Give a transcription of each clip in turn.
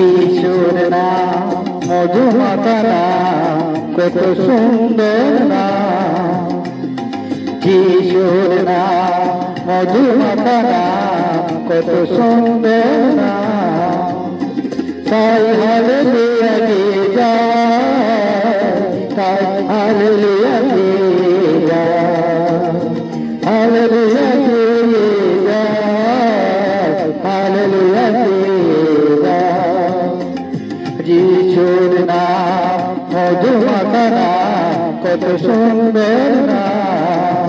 যিশুর নাম মধুমাতা নাম কত সুন্দর নাম। যিশুর নাম মধুমাতা নাম কত সুন্দর নাম। তাই হালেলুয়া গেয়ে যায়, তাই হালেলুয়া গেয়ে যায়, হালেলুয়া গেয়ে যায়, হালেলুয়া গেয়ে যায়। যিশুর নাম মধুমাতা নাম কত সুন্দর নাম।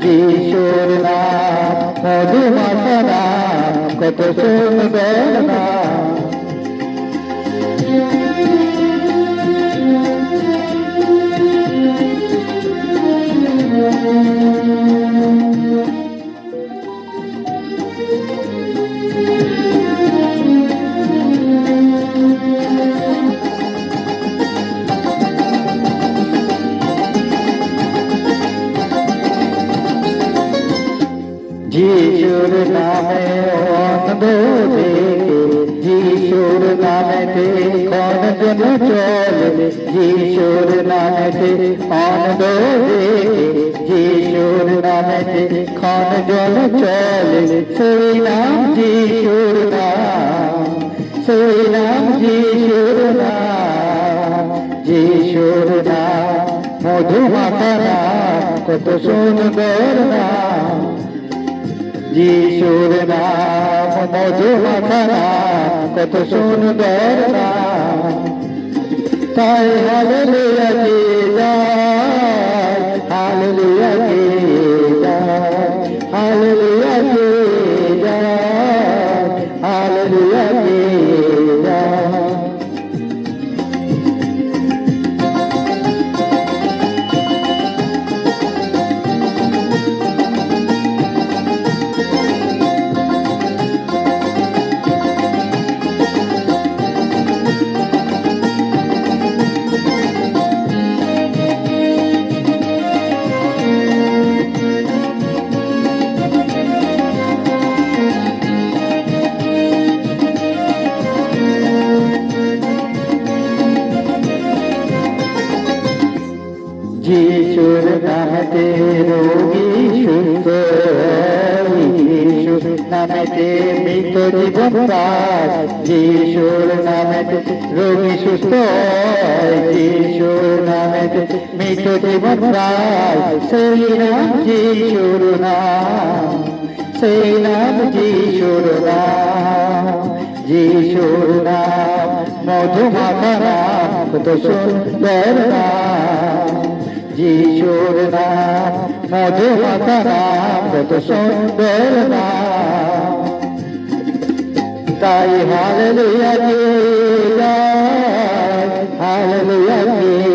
যিশুর নাম মধুমাতা নাম কত সুন্দর নাম। যিশুর নামে অন্ধ দেখে, যিশুর নামেতে কোন জন চলে। যিশুর নামেতে অন্ধ দেখে, যিশুর নামেতে কোন জন চলে। সেই নাম যিশুর নাম, সেই নাম যিশুর নাম। যিশুর নাম মধুমাতা নাম কত সুন্দর নাম। যিশুর নাম মধুমাতা নাম কত সুন্দর নাম। তাই হালেলুয়া গেয়ে যায়, হালেলুয়া গেয়ে যায়, হালেলুয়া গেয়ে যায়, হালেলুয়া গেয়ে যায়। যিশুর নামেতে রোগী সুস্থ হয়, যিশুর নামেতে মৃত জীবন পায়। যিশুর নামেতে রোগী সুস্থ হয়, যিশুর নামেতে মৃত জীবন পায়। সেই নাম যিশুর নাম, সেই নাম যিশুর নাম। যিশুর নাম মধুমাতা নাম কত সুন্দর নাম। যিশুর নাম মধুমাতা নাম কত সুন্দর নাম। তাই হালেলুয়া গেয়ে যায়, হালেলুয়া গেয়ে